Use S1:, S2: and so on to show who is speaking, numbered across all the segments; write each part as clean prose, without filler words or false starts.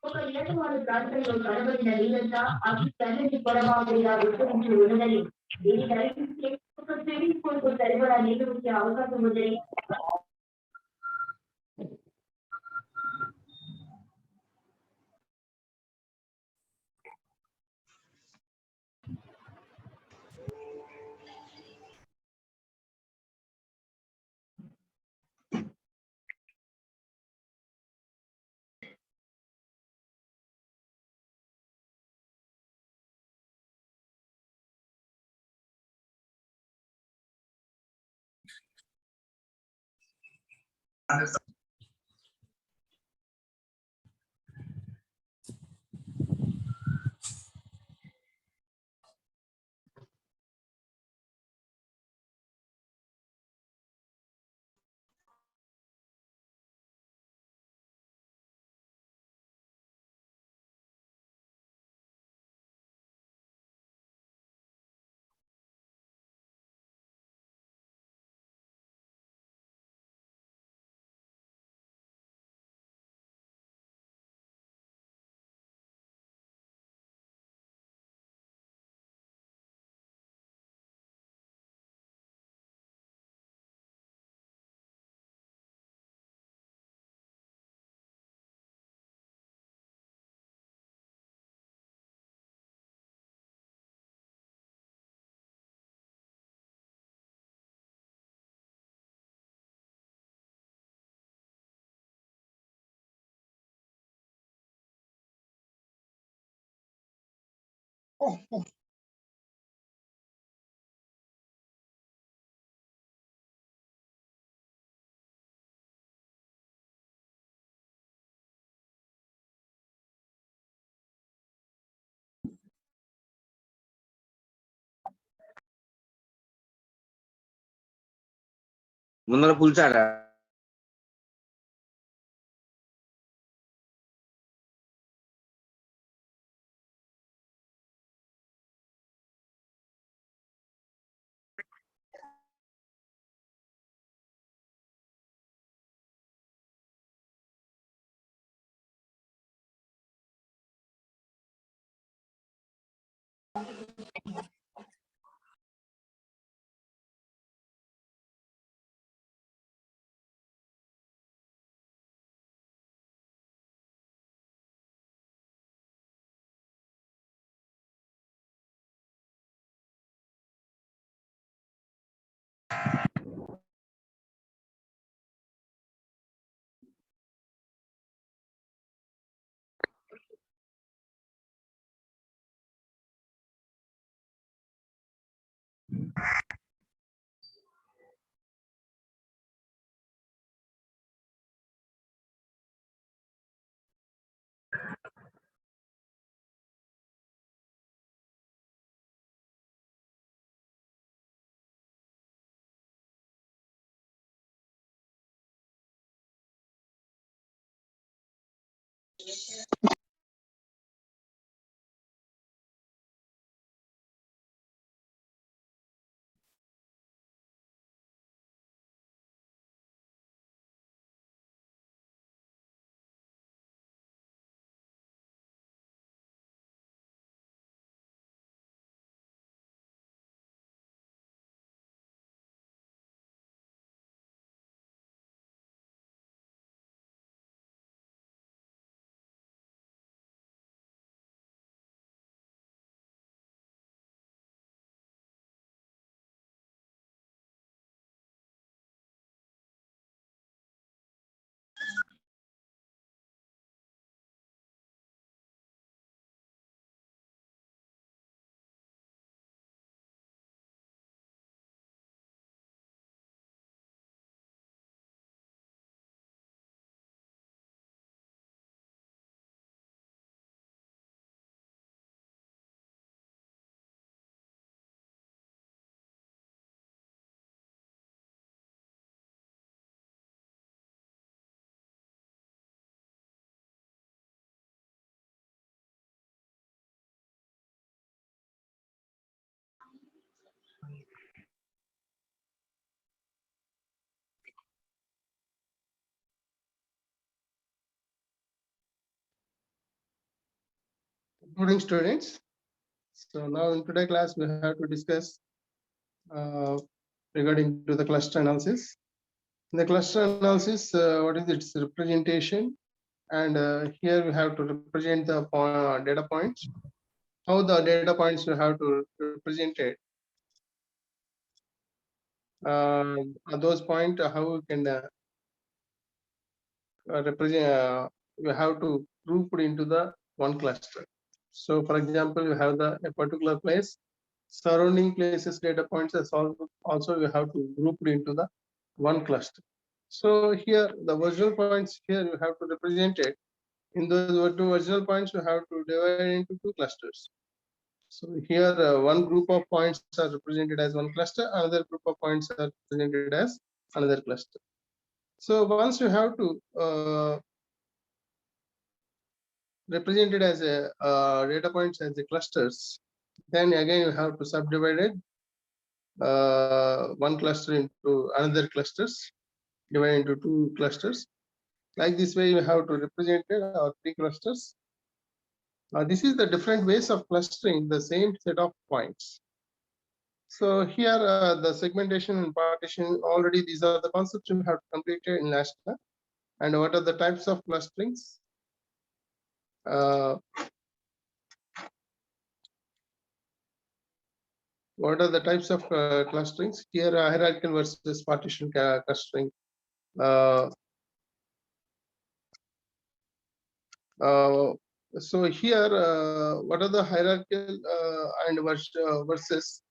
S1: ఒక ఏటవాడు ప్రాంతంలో కనబడిన నీరంతా అతి చల్లని పొడమాదిరిగా విస్తరించి ఉన్నదని దీన్ని ధరించి ఒక స్విమ్మింగ్ పూల్ కు సరిపడా నీరు వచ్చే అవకాశం ఉందని
S2: ముందర పులిచారా
S3: Morning, students. So now in today's class, we have to discuss regarding to the cluster analysis. In the cluster analysis, what is its representation? And here we have to represent the data points. How the data points we have to represent it. Those points, how we can represent, we have to group it into the one cluster. So for example, you have a particular place, surrounding places data points as also you have to group it into the one cluster. So here the original points here you have to represent it. In those two original points you have to divide into two clusters. So here one group of points are represented as one cluster, another group of points are represented as another cluster. So once you have to represent it as a data points as a clusters, then again you have to subdivide it one cluster into another clusters, divide into two clusters. Like this way you have to represent it or three clusters. This is the different ways of clustering the same set of points. So here the segmentation and partition, already these are the concepts you have completed in last class. And what are the types of clusterings? What are the types of clusterings? Here hierarchical versus partition clustering. So here, what are the hierarchical and versus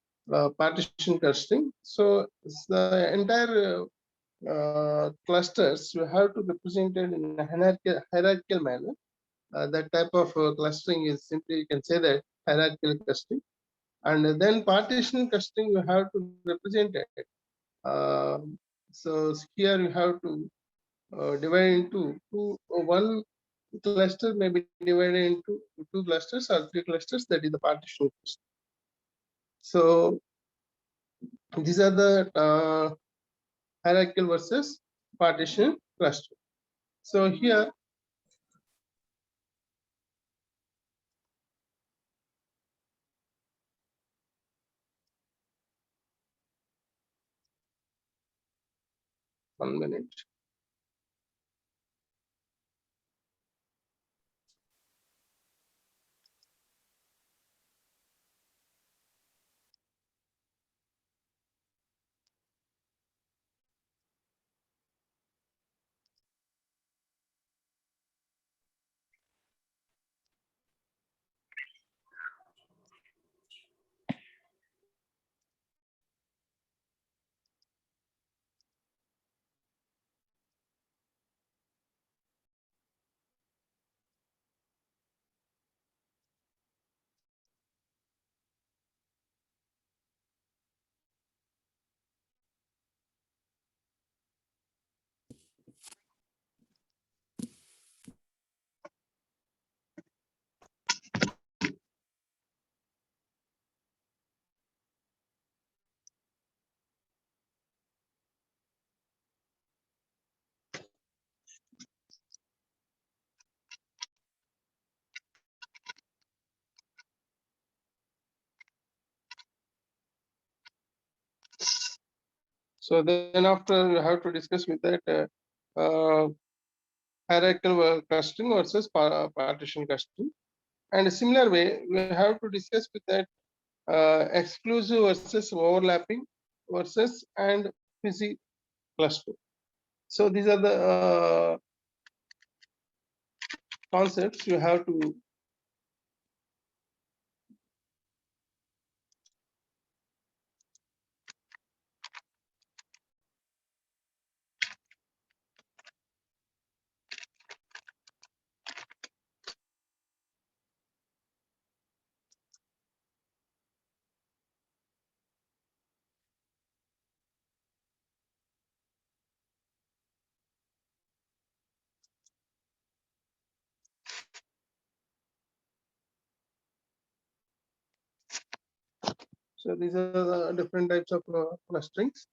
S3: partition clustering? So the entire clusters you have to represent it in a hierarchical manner. That type of clustering is simply, you can say that hierarchical clustering. And then partition clustering you have to represent it. So here you have to divide into one cluster may be divided into two clusters or three clusters, that is the partition cluster. So these are the hierarchical versus partition cluster. So here one minute. So then after you have to discuss with that hierarchical clustering versus partition clustering. And a similar way, we have to discuss with that exclusive versus overlapping versus and fuzzy cluster. So these are the concepts you have to So these are the different types of clusterings.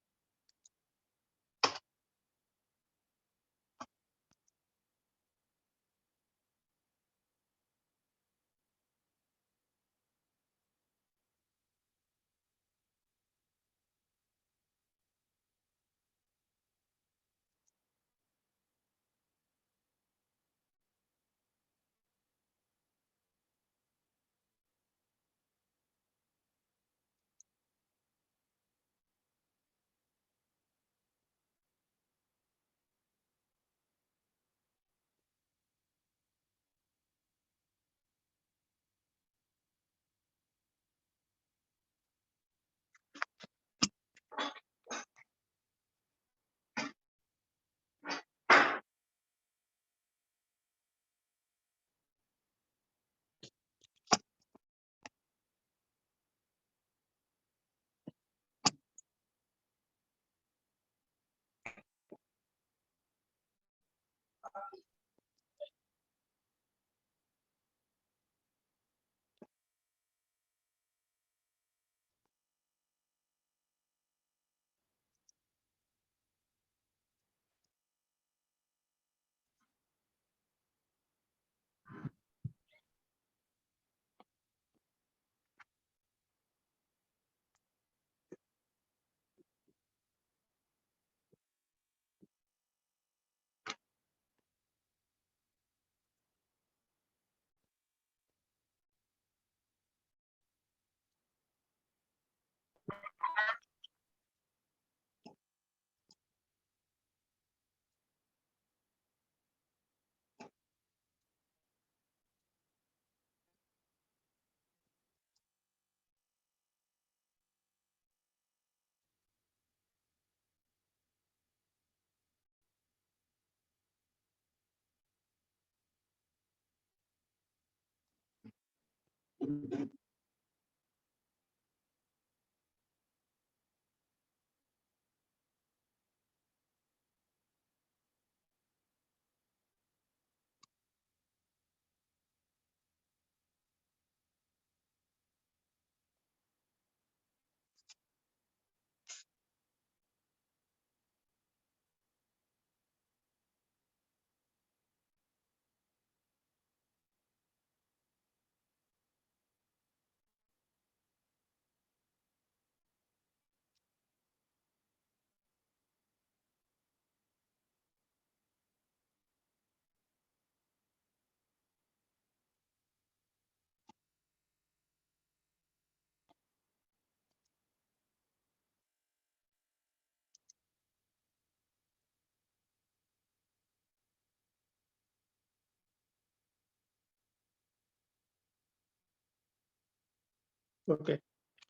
S3: Okay.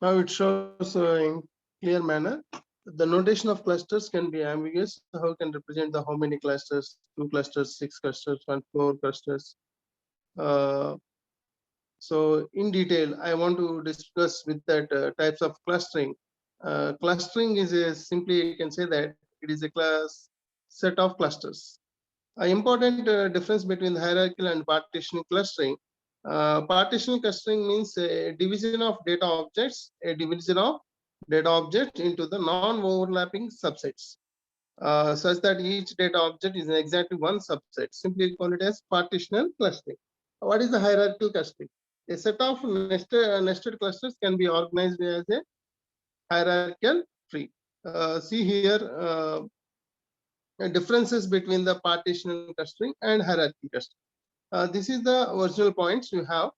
S3: Now it shows in clear manner. The notation of clusters can be ambiguous. How can represent the how many clusters, 2 clusters, 6 clusters, and 4 clusters. Uh, so in detail, I want to discuss with that types of clustering. Clustering is simply you can say that it is a class set of clusters. An important difference between hierarchical and partition clustering. Partition clustering means a division of data objects, into the non-overlapping subsets, such that each data object is exactly one subset. Simply call it as partitional clustering. What is the hierarchical clustering? A set of nested clusters can be organized as a hierarchical tree. See here. Differences between the partitional clustering and hierarchical clustering. This is the original points you have.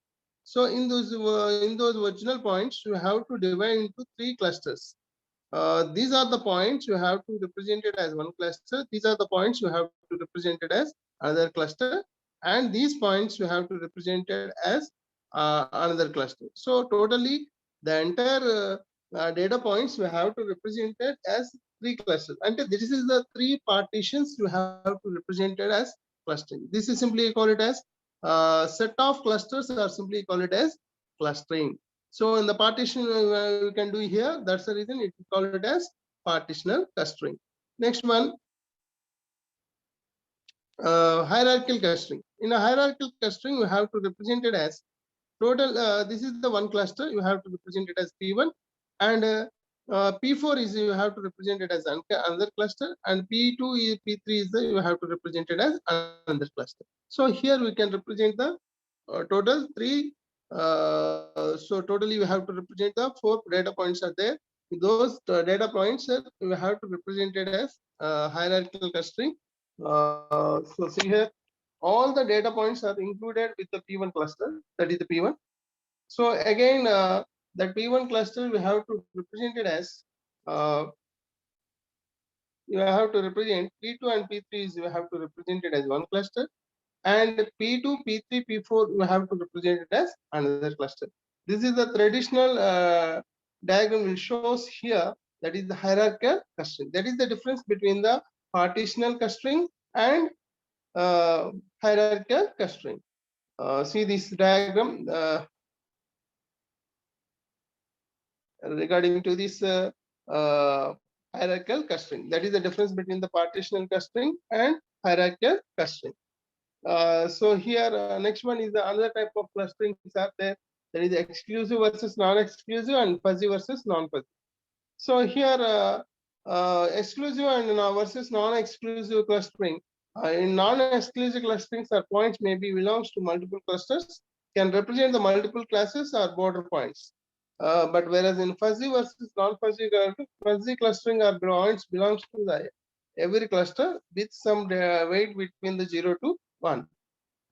S3: So in those original points, you have to divide into 3 clusters. These are the points you have to represent it as one cluster. These are the points you have to represent it as another cluster, and these points you have to represent it as another cluster. So totally, the entire data points you have to represent it as 3 clusters. And this is the 3 partitions you have to represent it as clustering. This is simply call it as set of clusters, or simply call it as clustering. So in the partition we can do here, that's the reason it is called it as partitional clustering. Next one, hierarchical clustering. In a hierarchical clustering, you have to represent it as total. This is the one cluster, you have to represent it as P1, and P4 is you have to represent it as another cluster, and P2 is P3 is you have to represent it as another cluster. So here we can represent the total 3. So totally you have to represent the 4 data points are there. Those data points you have to represent it as hierarchical clustering. So see here, all the data points are included with the P1 cluster, that is the P1. So again, that P1 cluster we have to represent it as you have to represent P2 and P3 is you have to represent it as one cluster, and P2, P3, P4 you have to represent it as another cluster. This is the traditional diagram will shows here, that is the hierarchical clustering. That is the difference between the partitional clustering and hierarchical clustering. See this diagram regarding to this hierarchical clustering. That is the difference between the partitional clustering and hierarchical clustering. So here next one is the another type of clustering are there. There is exclusive versus non-exclusive and fuzzy versus non-fuzzy. So here exclusive and versus non-exclusive clustering. In non-exclusive clusterings, our points maybe belongs to multiple clusters, can represent the multiple classes or border points. But whereas in fuzzy versus non-fuzzy, fuzzy clustering or points belongs to the every cluster with some weight between the 0 to 1.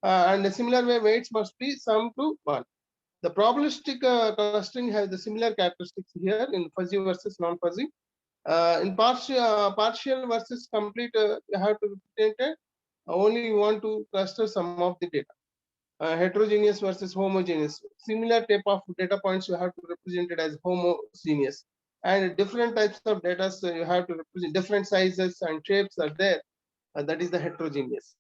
S3: And a similar way weights must be sum to 1. The probabilistic clustering has the similar characteristics here in fuzzy versus non-fuzzy. In partial versus complete, you have to represent it. Only you want to cluster some of the data. Heterogeneous versus homogeneous. Similar type of data points you have to represent it as homogeneous. And different types of data, so you have to represent different sizes and shapes are there. That is the heterogeneous.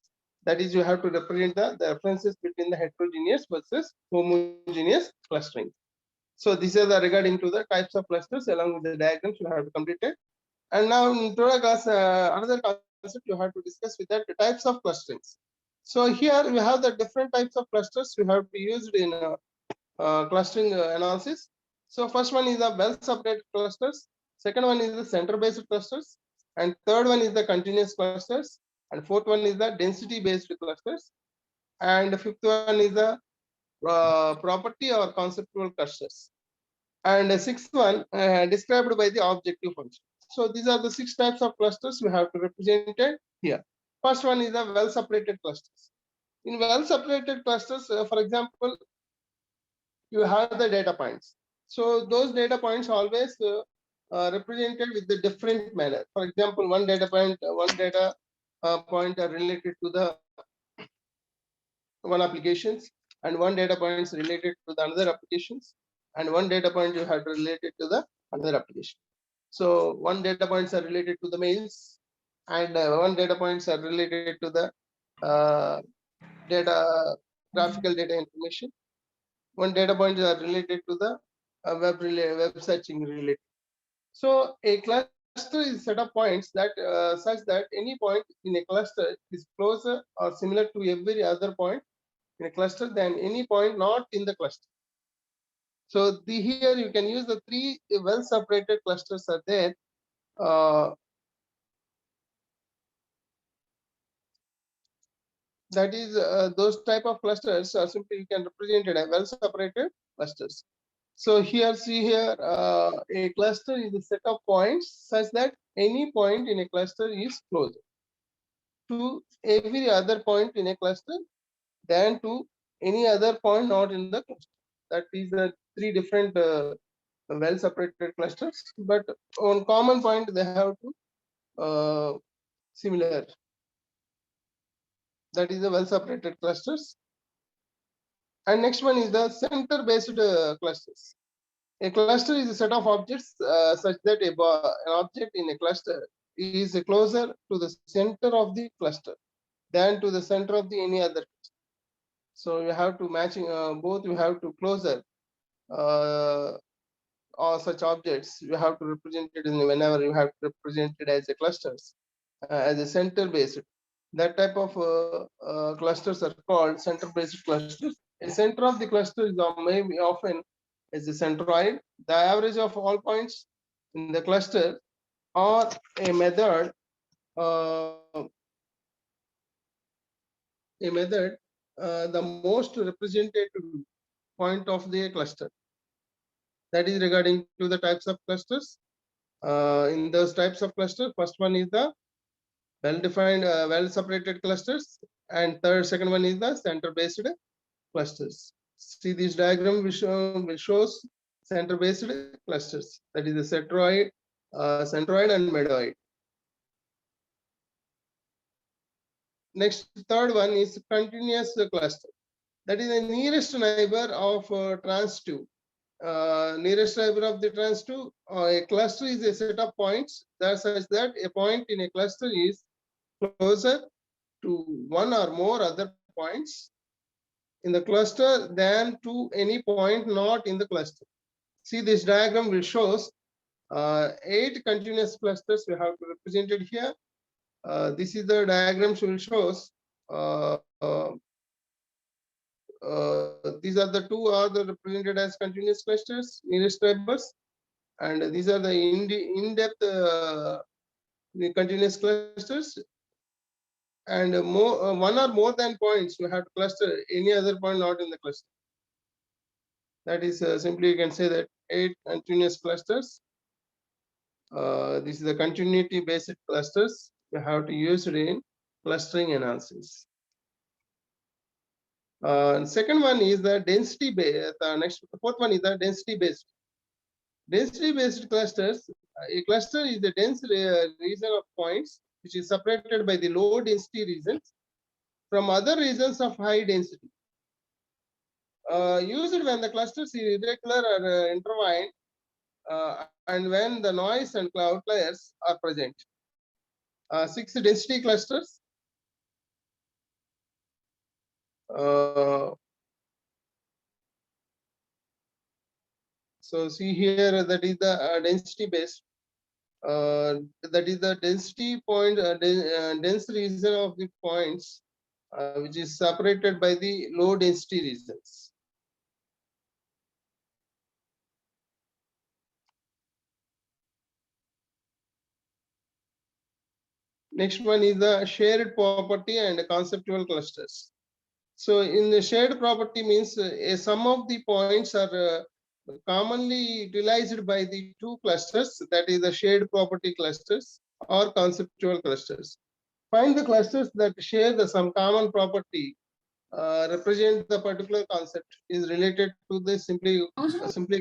S3: That is, you have to represent the differences between the heterogeneous versus homogeneous clustering. So these are the regarding to the types of clusters along with the diagrams you have to complete it. And now in Dwdm class, another concept you have to discuss with that, the types of clusterings. So here we have the different types of clusters we have to use in clustering analysis. So first one is the well separated clusters. Second one is the center based clusters. And third one is the continuous clusters. And fourth one is the density based clusters. And the fifth one is the property or conceptual clusters. And the sixth one described by the objective function. So these are the 6 types of clusters we have to represent it here. First one is the well separated clusters. In well separated clusters, for example, you have the data points. So those data points always represented with the different manner. For example, one data point are related to the one applications, and one data point is related to the another applications, and one data point you have related to the another application. So one data points are related to the mails, and one data points are related to the graphical data information. One data point are related to the web searching related. So a cluster is a set of points that such that any point in a cluster is closer or similar to every other point in a cluster than any point not in the cluster. So here you can use the 3 well separated clusters are there. That is those type of clusters are simply you can represent it as well separated clusters. So here see here a cluster is a set of points such that any point in a cluster is closer to every other point in a cluster than to any other point not in the cluster. That is the 3 different well separated clusters, but on common point they have to similar. That is the well separated clusters. And next one is the center based clusters. A cluster is a set of objects such that an object in a cluster is closer to the center of the cluster than to the center of the any other cluster. So you have to matching both. You have to closer or such objects. You have to represent it in whenever you have to represent it as a clusters as a center based. That type of clusters are called center based clusters. A center of the cluster is maybe often is a centroid. The average of all points in the cluster or a method the most representative point of the cluster. That is regarding to the types of clusters. In those types of clusters, first one is the well-defined, well-separated clusters, and second one is the center-based clusters. See this diagram which shows center-based clusters. That is the centroid, and medoid. Next, third one is continuous cluster. That is the nearest neighbor of trans2. Nearest neighbor of the trans2. A cluster is a set of points that such that a point in a cluster is closer to one or more other points in the cluster than to any point not in the cluster. See this diagram will shows 8 continuous clusters we have represented here. This is the diagram will shows these are the 2 are the represented as continuous clusters, nearest neighbors, and these are the in-depth the continuous clusters, and more one or more than points you have to cluster any other point not in the cluster. That is simply you can say that 8 continuous clusters. This is the continuity based clusters you have to use it in clustering analysis. Second one is the density based. The fourth one is the density based. Density based clusters. A cluster is a dense region of points which is separated by the low density regions from other regions of high density. Used when the clusters are irregular or intertwined, and when the noise and cloud layers are present. 6 density clusters. So see here, that is the density based. That is the density point, dense region of the points, which is separated by the low density regions. Next one is the shared property and conceptual clusters. So in the shared property means a sum of the points are commonly utilized by the two clusters, that is the shared property clusters or conceptual clusters. Find the clusters that share some common property, represent the particular concept is related to the simply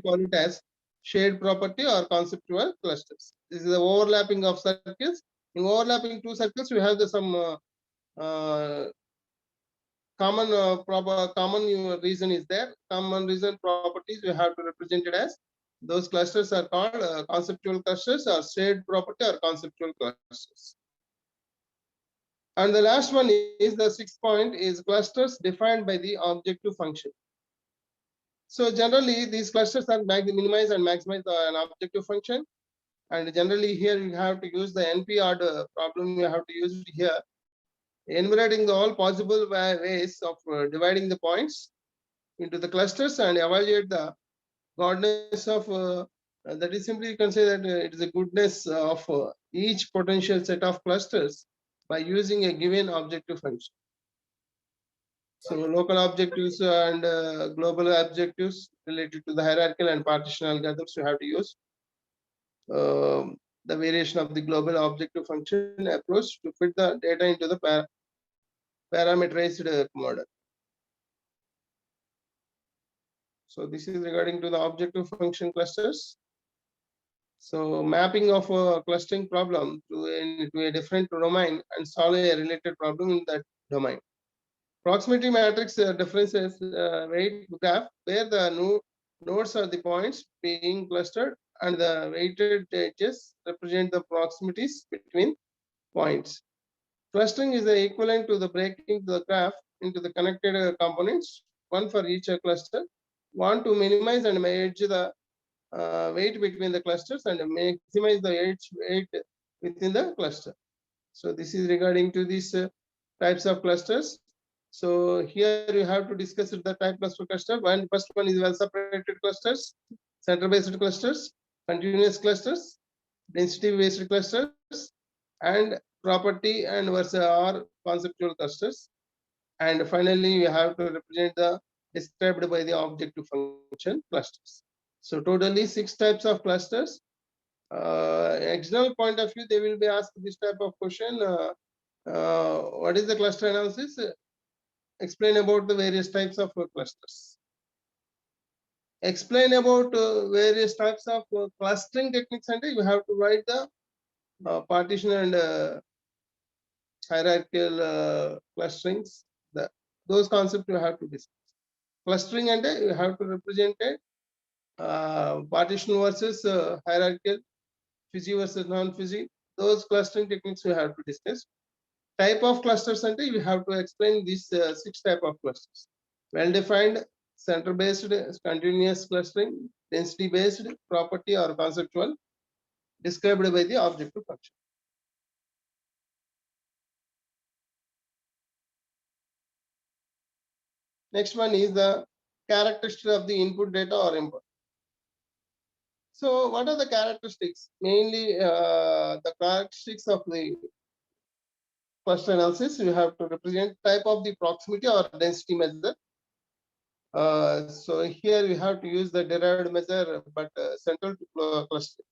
S3: call it as shared property or conceptual clusters. This is the overlapping of circles. In overlapping two circles, we have some common reason is there. Common reason properties we have to represent it as. Those clusters are called conceptual clusters or shared property or conceptual clusters. And the last one is the sixth point is clusters defined by the objective function. So generally these clusters are minimize and maximize an objective function. And generally here you have to use the NP order problem. You have to use it here, enumerating the all possible ways of dividing the points into the clusters and evaluate the goodness of that is simply you can say that it is a goodness of each potential set of clusters by using a given objective function. So local objectives and global objectives related to the hierarchical and partition algorithms, you have to use the variation of the global objective function approach to fit the data into the parameterized model. So this is regarding to the objective function clusters. So mapping of a clustering problem to a different domain and solve a related problem in that domain. Proximity matrix differences weight graph where the nodes are the points being clustered and the weighted edges represent the proximities between points. Clustering is the equivalent to the breaking the graph into the connected components, one for each cluster. Want to minimize and merge the weight between the clusters and maximize the edge weight within the cluster. So this is regarding to these types of clusters. So here you have to discuss the type of cluster. First one is well separated clusters, center based clusters, continuous clusters, density based clusters, and property and versa or conceptual clusters. And finally, you have to represent the described by the objective function clusters. So totally 6 types of clusters. External point of view, they will be asked this type of question. What is the cluster analysis? Explain about the various types of clusters. Explain about various types of clustering techniques, and you have to write the partition and hierarchical clusterings. Those concepts you have to discuss. Clustering and you have to represent it. Partition versus hierarchical, fuzzy versus non-fuzzy. Those clustering techniques we have to discuss. Type of clusters and you have to explain these 6 type of clusters. Well-defined, center-based, continuous clustering, density-based, property or conceptual, described by the objective function. Next one is the characteristic of the input data or input. So what are the characteristics? Mainly the characteristics of the cluster analysis, you have to represent type of the proximity or density measure. So here we have to use the derived measure, but central to cluster.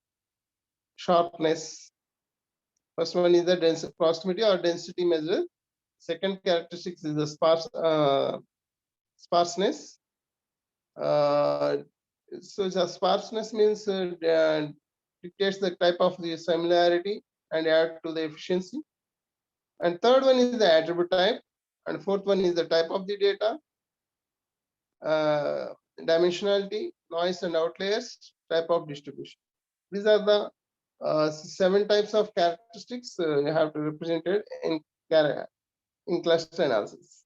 S3: Sharpness. First one is the density proximity or density measure. Second characteristic is the sparseness. So the sparseness means dictates the type of the similarity and add to the efficiency. And third one is the attribute type. And fourth one is the type of the data. Dimensionality, noise and outliers, type of distribution. These are the 7 types of characteristics you have to represent it in cluster analysis.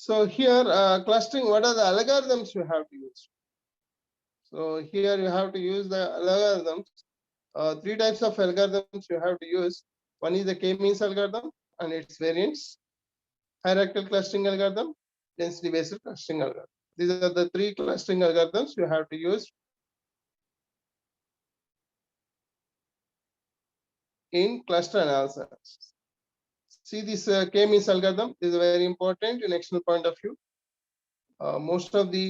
S3: So here clustering, what are the algorithms you have to use? So here you have to use the algorithms. Three types of algorithms you have to use. One is the k-means algorithm and its variants, hierarchical clustering algorithm, density based clustering algorithm. These are the three clustering algorithms you have to use in cluster analysis. See this k-means algorithm is very important in external point of view. Most of the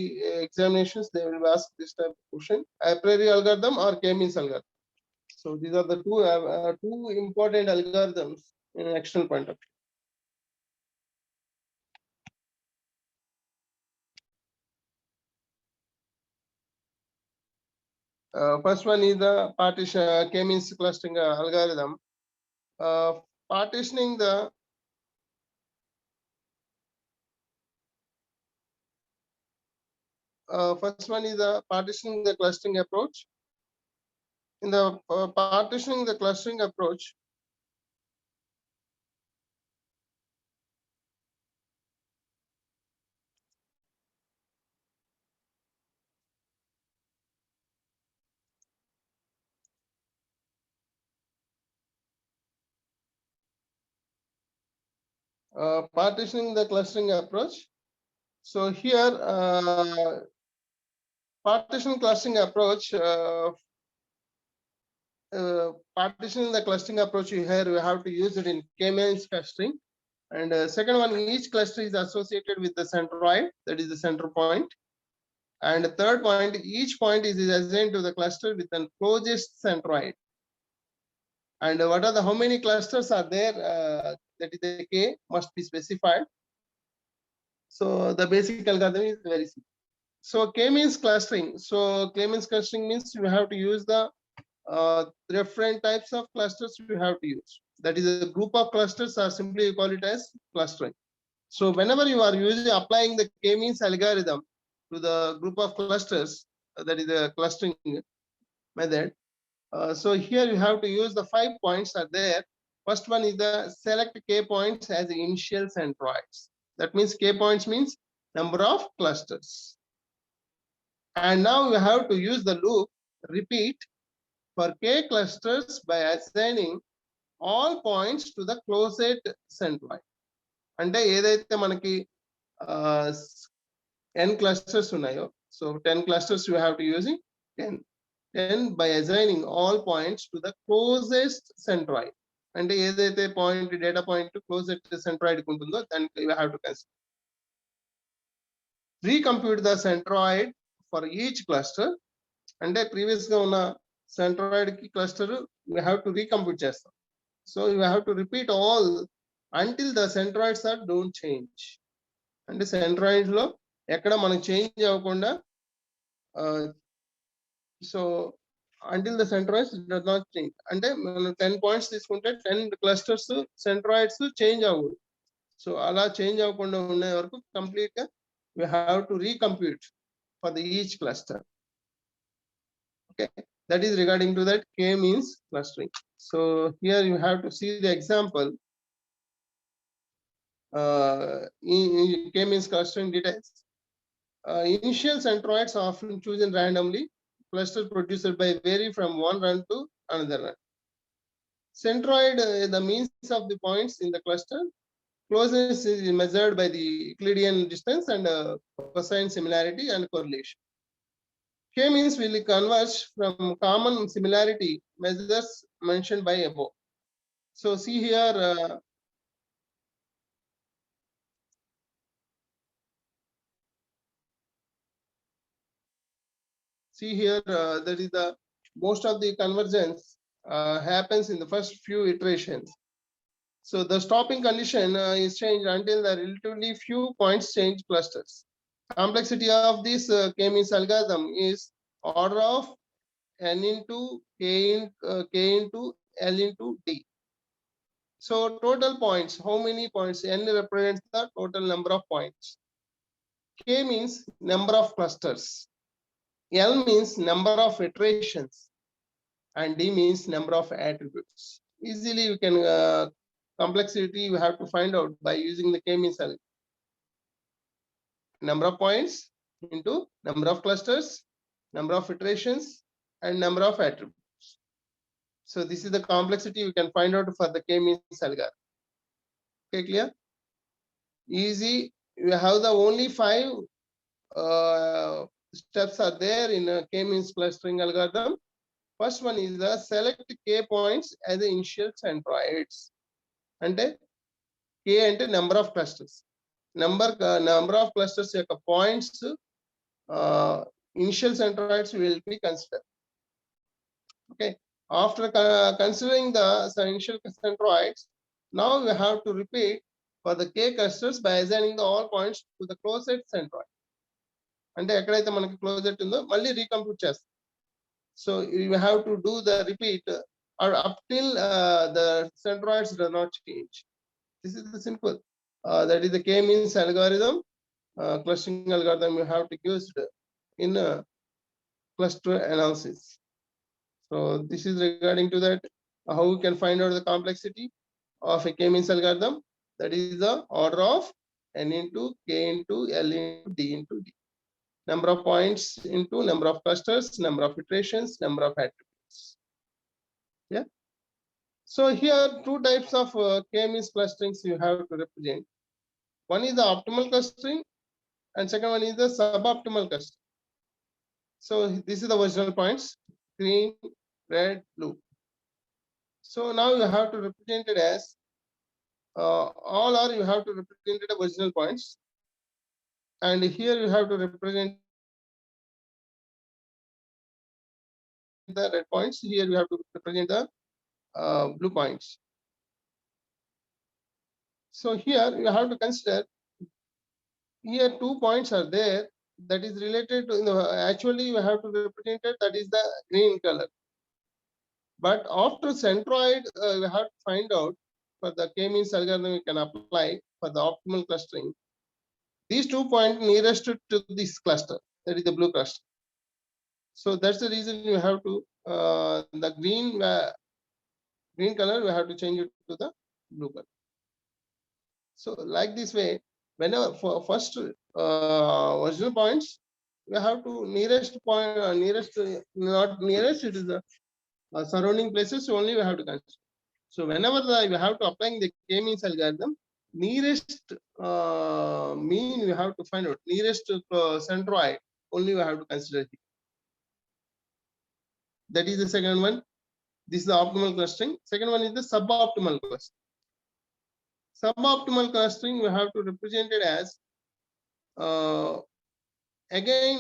S3: examinations they will ask this type of question: a priori algorithm or k-means algorithm. So these are the two important algorithms in an external point of view. First one is the partition k-means clustering algorithm. Partitioning the first one is the partitioning the clustering approach. In the partitioning the clustering approach, partitioning the clustering approach. So here partition clustering approach, partitioning the clustering approach here we have to use it in k-means clustering. And second one, each cluster is associated with the centroid, that is the center point. And the third point, each point is assigned to the cluster with the closest centroid. And what are the how many clusters are there? That is the k must be specified. So the basic algorithm is very simple. So k-means clustering. So k-means clustering means you have to use the different types of clusters you have to use. That is a group of clusters, or simply you call it as clustering. So whenever you are using applying the k-means algorithm to the group of clusters, that is the clustering method. So here you have to use the 5 points are there. First one is the select k points as the initial centroids. That means k points means number of clusters. And now you have to use the loop repeat for k clusters by assigning all points to the closest centroid. అంటే ఏదైతే మనకి n clusters ఉన్నాయో, so 10 clusters you have to using 10 by assigning all points to the closest centroid. అంటే ఏదైతే point data point closest centroid ఉంటుందో దానికి you have to consider. Recompute the centroid for each cluster. అంటే previous గా ఉన్న centroid కి cluster we have to recompute చేస్తాం. So you have to repeat all until the centroids are don't change. అంటే centroids లో ఎక్కడ మనకు చేంజ్ అవ్వకుండా, so until the centroids does not change. అంటే మనం 10 పాయింట్స్ తీసుకుంటే 10 క్లస్టర్స్ centroids చేంజ్ అవ్వదు. సో అలా చేంజ్ అవ్వకుండా ఉండే వరకు కంప్లీట్ గా we have to recompute for the each cluster. Okay, that is regarding to that k-means clustering. So here you have to see the example. K-means clustering details. Initial centroids are often chosen randomly. Cluster produced by vary from one run to another run. Centroid, the means of the points in the cluster. Closeness is measured by the Euclidean distance and cosine similarity and correlation. K-means will converge from common similarity measures mentioned by above. So see here, that is the most of the convergence happens in the first few iterations. So the stopping condition is changed until the relatively few points change clusters. Complexity of this k-means algorithm is order of n into k into l into d. So total points, how many points? N represents the total number of points. K means number of clusters. L means number of iterations. And D means number of attributes. Easily you can complexity you have to find out by using the k-means algorithm. number of points into number of clusters, number of iterations, and number of attributes. So this is the complexity you can find out for the k-means algorithm. Okay, clear? Easy. You have the only 5 steps are there in a k-means clustering algorithm. First one is the select k points as the initial centroids. Ante k ante number of clusters. Number of clusters యొక్క points initial centroids will be considered. Okay. After considering the initial centroids, now we have to repeat for the k clusters by assigning the all points to the closest centroid. అంటే ఎక్కడైతే మనకి closet ఉందో మళ్ళీ recompute చేస్తాం. So you have to do the repeat or up till the centroids do not change. This is the simple. That is the k-means algorithm, clustering algorithm you have to use in cluster analysis. So this is regarding to that how we can find out the complexity of a k-means algorithm. That is the order of n into k into l into d into d. Number of points into number of clusters, number of iterations, number of attributes. Yeah. So here 2 types of k-means clusterings you have to represent. One is the optimal clustering and second one is the suboptimal clustering. So this is the original points, green, red, blue. So now you have to represent it as all are you have to represent it as original points, and here you have to represent the red points. Here you have to represent the blue points. So here you have to consider here 2 points are there that is related to actually you have to represent it, that is the green color. But after centroid you have to find out for the k-means algorithm you can apply for the optimal clustering. These 2 points nearest to this cluster, that is the blue cluster. So that's the reason you have to the green color we have to change it to the blue color. So like this way, whenever for first original points we have to nearest point not nearest, it is the surrounding places only we have to consider. So whenever we have to applying the k-means algorithm, nearest mean we have to find out, nearest centroid only we have to consider here. That is the second one. This is the optimal clustering. Second one is the suboptimal clustering. Suboptimal clustering we have to represent it as again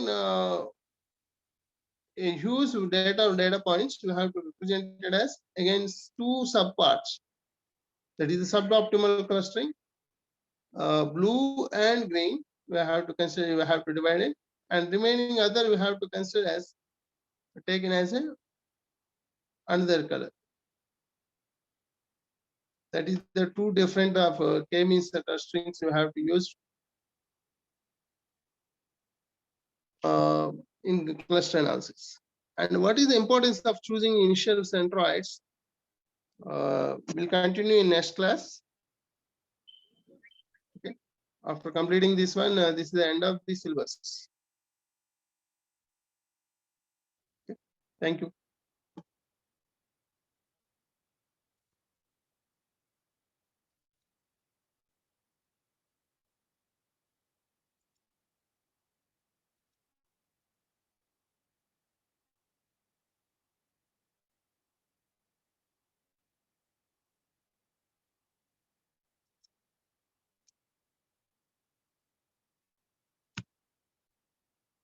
S3: a huge data points we have to represent it as against 2 subparts. That is the suboptimal clustering. Blue and green we have to consider, we have to divide it, and remaining other we have to consider as taken as another color. That is the 2 different of k-means clusterings you have to use in the cluster analysis. And what is the importance of choosing initial centroids? We'll continue in next class. Okay. After completing this one, this is the end of the syllabus. Okay. Thank you.